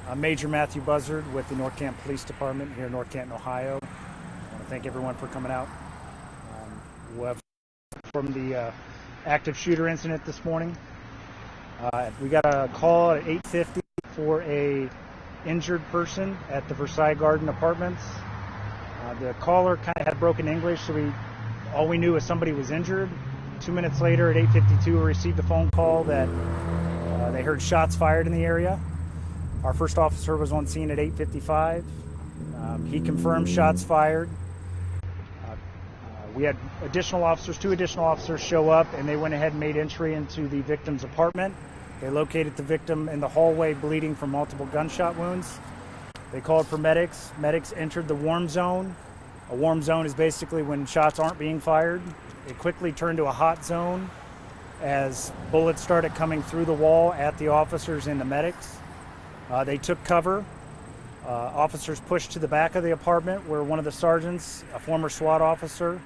I'm Major Matthew Buzzard with the North Canton Police Department here in North Canton, Ohio. I want to thank everyone for coming out. From the active shooter incident this morning. We got a call at 8:50 for a injured person at the Versailles Garden Apartments. The caller kind of had broken English, so all we knew was somebody was injured. 2 minutes later, at 8:52, we received a phone call that they heard shots fired in the area. Our first officer was on scene at 8:55. He confirmed shots fired. We had two additional officers show up, and they went ahead and made entry into the victim's apartment. They located the victim in the hallway bleeding from multiple gunshot wounds. They called for medics. Medics entered the warm zone. A warm zone is basically when shots aren't being fired. It quickly turned to a hot zone as bullets started coming through the wall at the officers and the medics. They took cover. Officers pushed to the back of the apartment where one of the sergeants, a former SWAT officer,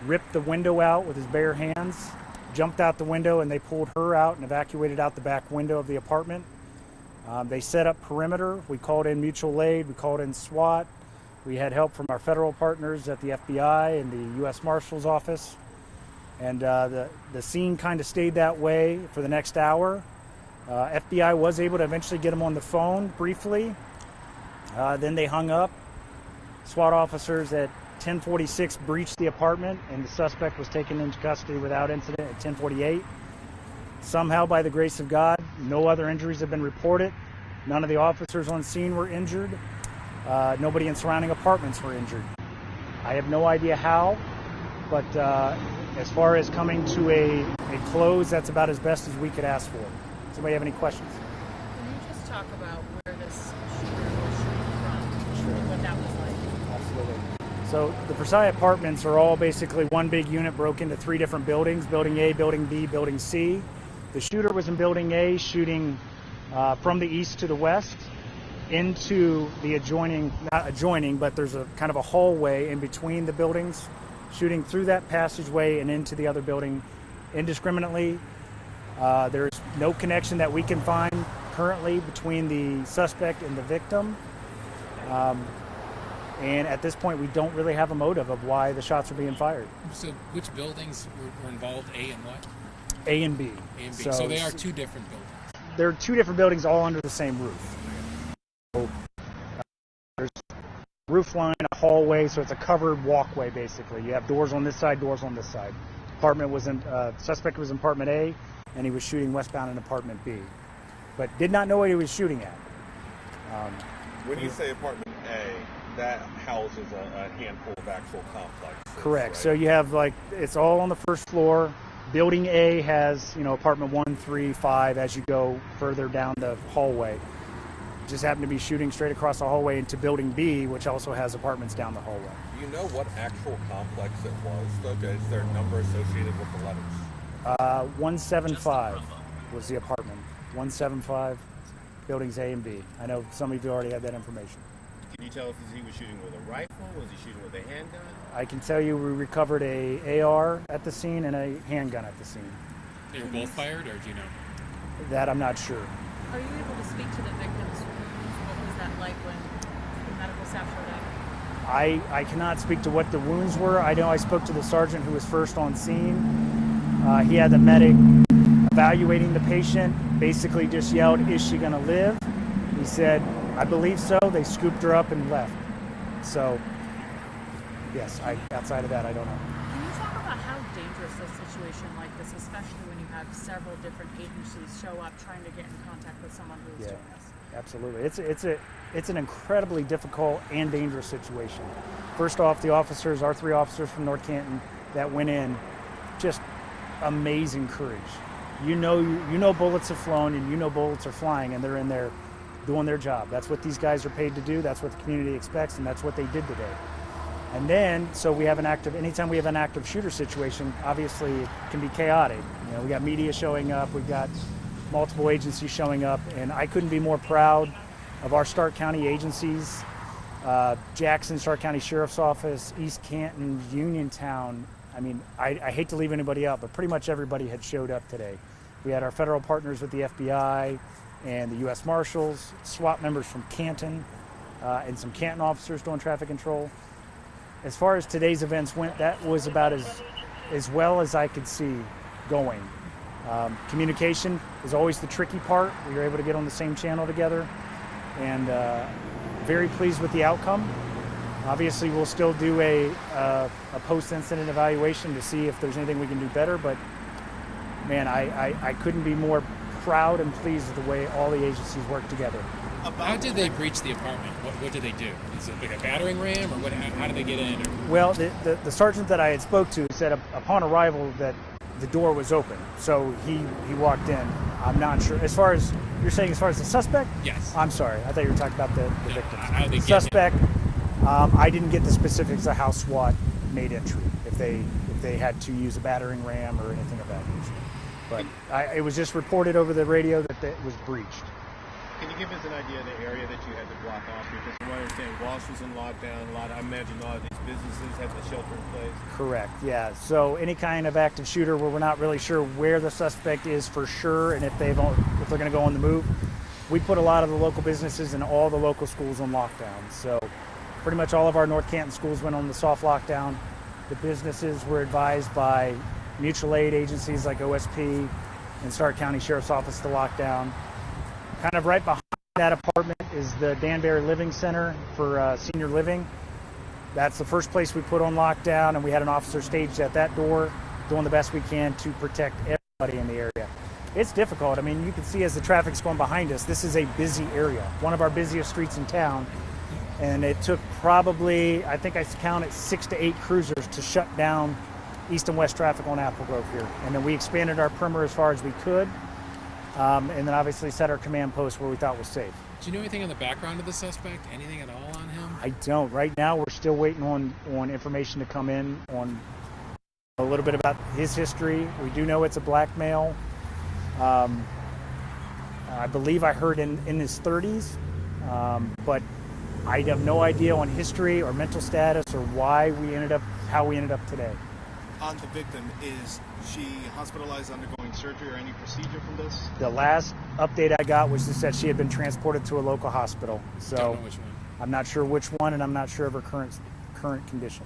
ripped the window out with his bare hands, jumped out the window, and they pulled her out and evacuated out the back window of the apartment. They set up perimeter. We called in mutual aid. We called in SWAT. We had help from our federal partners at the FBI and the U.S. Marshal's Office. And the scene kind of stayed that way for the next hour. FBI was able to eventually get them on the phone briefly. Then they hung up. SWAT officers at 10:46 breached the apartment, and the suspect was taken into custody without incident at 10:48. Somehow, by the grace of God, no other injuries have been reported. None of the officers on scene were injured. Nobody in surrounding apartments were injured. I have no idea how, but as far as coming to a close, that's about as best as we could ask for. Does anybody have any questions? Can you just talk about where this shooter was shooting from? Sure. What that was like? Absolutely. So the Versailles apartments are all basically one big unit broke into three different buildings: Building A, Building B, Building C. The shooter was in Building A, shooting from the east to the west into the not adjoining, but there's a kind of a hallway in between the buildings, shooting through that passageway and into the other building indiscriminately. There's no connection that we can find currently between the suspect and the victim. And at this point, we don't really have a motive of why the shots are being fired. So which buildings were involved, A and what? A and B. A and B. So they are two different buildings. There are two different buildings all under the same roof. So, there's a roof line, a hallway, so it's a covered walkway basically. You have doors on this side, doors on this side. Suspect was in apartment A, and he was shooting westbound in apartment B, but did not know what he was shooting at. When you say apartment A, that houses a handful of actual complexes. Correct. Right? So you have it's all on the first floor. Building A has, apartment 1, 3, 5 as you go further down the hallway. Just happened to be shooting straight across the hallway into Building B, which also has apartments down the hallway. Do you know what actual complex it was, though? Is there a number associated with the letters? 175 was the apartment. 175, buildings A and B. I know some of you already have that information. Can you tell if he was shooting with a rifle? Was he shooting with a handgun? I can tell you we recovered a AR at the scene and a handgun at the scene. They were both fired, or do you know? That I'm not sure. Are you able to speak to the victims? What was that like when the medical staff showed up? I cannot speak to what the wounds were. I know I spoke to the sergeant who was first on scene. He had the medic evaluating the patient, basically just yelled, "Is she going to live?" He said, "I believe so." They scooped her up and left. So, yes, outside of that, I don't know. Can you talk about how dangerous a situation like this, especially when you have several different agencies show up trying to get in contact with someone who is doing this? Absolutely. It's an incredibly difficult and dangerous situation. First off, our three officers from North Canton that went in, just amazing courage. You know bullets have flown and bullets are flying, and they're in there doing their job. That's what these guys are paid to do. That's what the community expects, and that's what they did today. And then, so anytime we have an active shooter situation, obviously it can be chaotic. We got media showing up, we've got multiple agencies showing up, and I couldn't be more proud of our Stark County agencies. Jackson, Stark County Sheriff's Office, East Canton, Uniontown. I mean, I hate to leave anybody out, but pretty much everybody had showed up today. We had our federal partners with the FBI and the U.S. Marshals, SWAT members from Canton, and some Canton officers doing traffic control. As far as today's events went, that was about as well as I could see going. Communication is always the tricky part. We were able to get on the same channel together, and very pleased with the outcome. Obviously, we'll still do a post-incident evaluation to see if there's anything we can do better, but man, I couldn't be more proud and pleased with the way all the agencies work together. How did they breach the apartment? What did they do? Is it like a battering ram, or what? How did they get in? Or? Well, the sergeant that I had spoke to said upon arrival that the door was open, so he walked in. I'm not sure. As far as you're saying, as far as the suspect? Yes. I'm sorry. I thought you were talking about the victim. How they get Suspect. I didn't get the specifics of how SWAT made entry. If they had to use a battering ram or anything of that nature. But it was just reported over the radio that it was breached. Can you give us an idea of the area that you had to block off? Because from what I understand, Walsh was in lockdown. I imagine a lot of these businesses had the shelter in place. Correct, yeah. So any kind of active shooter where we're not really sure where the suspect is for sure and if they're going to go on the move, we put a lot of the local businesses and all the local schools on lockdown. So pretty much all of our North Canton schools went on the soft lockdown. The businesses were advised by mutual aid agencies like OSP and Stark County Sheriff's Office to lock down. Kind of right behind that apartment is the Danbury Living Center for senior living. That's the first place we put on lockdown, and we had an officer staged at that door doing the best we can to protect everybody in the area. It's difficult. I mean, you can see as the traffic's going behind us, this is a busy area, one of our busiest streets in town. And it took probably, I think I counted 6 to 8 cruisers to shut down east and west traffic on Apple Grove here. And then we expanded our perimeter as far as we could. And then obviously set our command post where we thought was safe. Do you know anything on the background of the suspect? Anything at all on him? I don't. Right now, we're still waiting on information to come in on a little bit about his history. We do know it's a black male. I believe I heard in his 30s, but I have no idea on history or mental status or how we ended up today. On the victim, is she hospitalized, undergoing surgery or any procedure from this? The last update I got was just that she had been transported to a local hospital. So Don't know which one. I'm not sure which one, and I'm not sure of her current condition.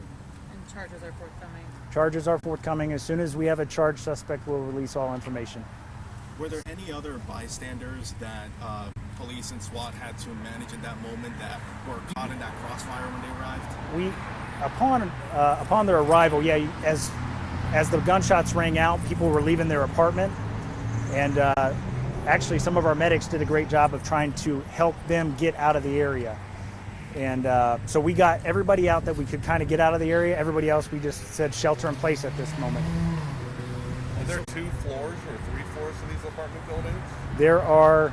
And charges are forthcoming. Charges are forthcoming. As soon as we have a charged suspect, we'll release all information. Were there any other bystanders that police and SWAT had to manage in that moment that were caught in that crossfire when they arrived? Upon their arrival, yeah, as the gunshots rang out, people were leaving their apartment, and actually some of our medics did a great job of trying to help them get out of the area. And so we got everybody out that we could kind of get out of the area. Everybody else, we just said shelter in place at this moment. Are there 2 floors or 3 floors to these apartment buildings? There are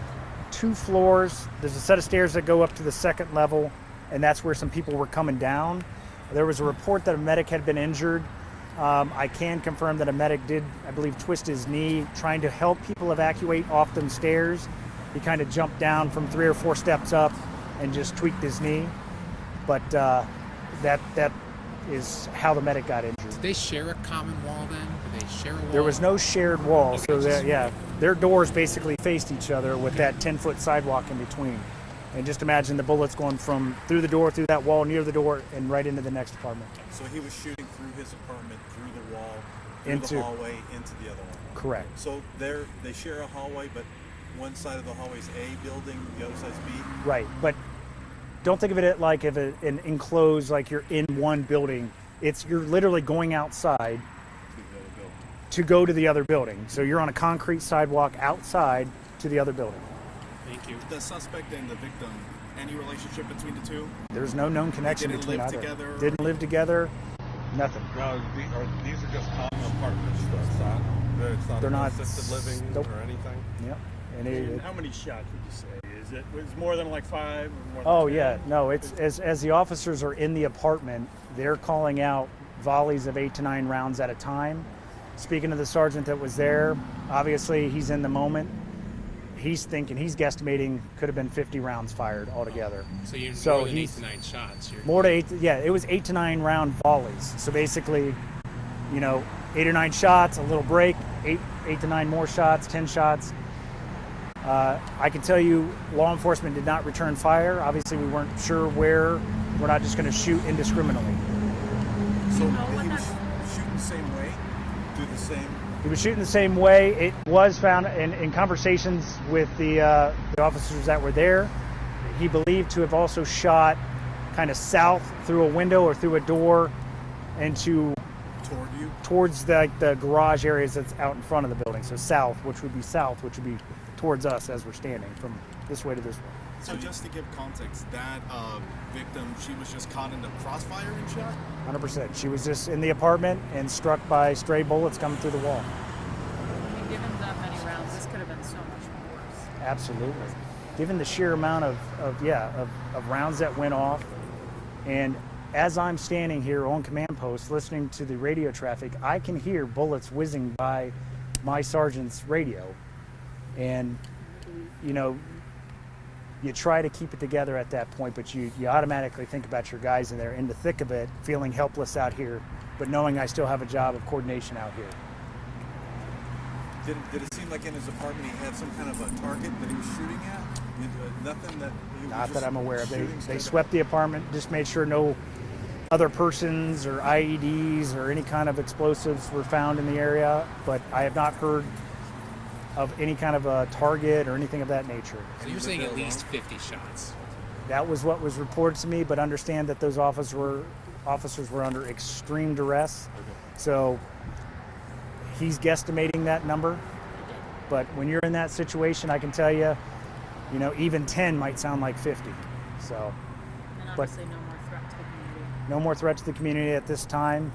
2 floors. There's a set of stairs that go up to the second level, and that's where some people were coming down. There was a report that a medic had been injured. I can confirm that a medic did, I believe, twist his knee trying to help people evacuate off them stairs. He kind of jumped down from 3 or 4 steps up and just tweaked his knee. But that is how the medic got injured. Did they share a common wall then? Did they share a wall? There was no shared wall, Okay, so just- their doors basically faced each other with that 10-foot sidewalk in between. And just imagine the bullets going from through the door, through that wall, near the door, and right into the next apartment. So he was shooting through his apartment, through the wall, through Into- the hallway, into the other one. Correct. So they share a hallway, but one side of the hallway is A building, the other side is B? Right, but don't think of it like an enclosed, like you're in one building. You're literally going outside to go to the other building. So you're on a concrete sidewalk outside to the other building. Thank you. The suspect and the victim, any relationship between the two? There's no known connection didn't between live either. together? Didn't live together. Nothing. Now, these are just common apartments. It's not They're not assisted living nope. or anything. Yep. And And how many shots would you say? Is it was more than like 5? Or more than Oh 10? yeah, no. It's as the officers are in the apartment, they're calling out volleys of 8 to 9 rounds at a time. Speaking to the sergeant that was there, obviously he's in the moment. He's guesstimating could have been 50 rounds fired altogether. So you're So more than 8 he's- to 9 shots. You're, More to 8. Yeah, it was 8 to 9 round volleys. So basically, 8 or 9 shots, a little break, 8 to 9 more shots, 10 shots. I can tell you law enforcement did not return fire. Obviously, we weren't sure where. We're not just going to shoot indiscriminately. So you know what he that- was shooting the same way, do the same. He was shooting the same way. It was found in conversations with the officers that were there. He believed to have also shot kind of south through a window or through a door into Toward you? towards the garage areas that's out in front of the building. So south, which would be towards us as we're standing from this way to this way. So just to give context, that victim, she was just caught in the crossfire and shot? 100%. She was just in the apartment and struck by stray bullets coming through the wall. I mean, given that many rounds, this could have been so much worse. Absolutely. Given the sheer amount of rounds that went off, and as I'm standing here on command post listening to the radio traffic, I can hear bullets whizzing by my sergeant's radio. And, you know, you try to keep it together at that point, but you automatically think about your guys in there in the thick of it, feeling helpless out here, but knowing I still have a job of coordination out here. Did it seem like in his apartment he had some kind of a target that he was shooting at? Nothing that he was Not just that I'm aware of. They shooting swept the apartment, just made sure no other persons or IEDs or any kind of explosives were found in the area, but I have not heard of any kind of a target or anything of that nature. So you're saying at least 50 shots. That was what was reported to me, but understand that those officers were under extreme duress. So he's guesstimating that number. But when you're in that situation, I can tell you, you know, even 10 might sound like 50. So, And obviously no more threat to the community. no more threat to the community at this time.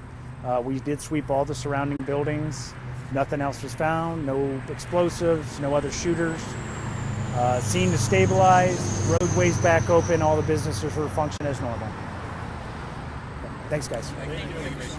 We did sweep all the surrounding buildings. Nothing else was found. No explosives, no other shooters. Scene to stabilize, roadways back open, all the businesses were functioning as normal. Thanks, guys. Thank you.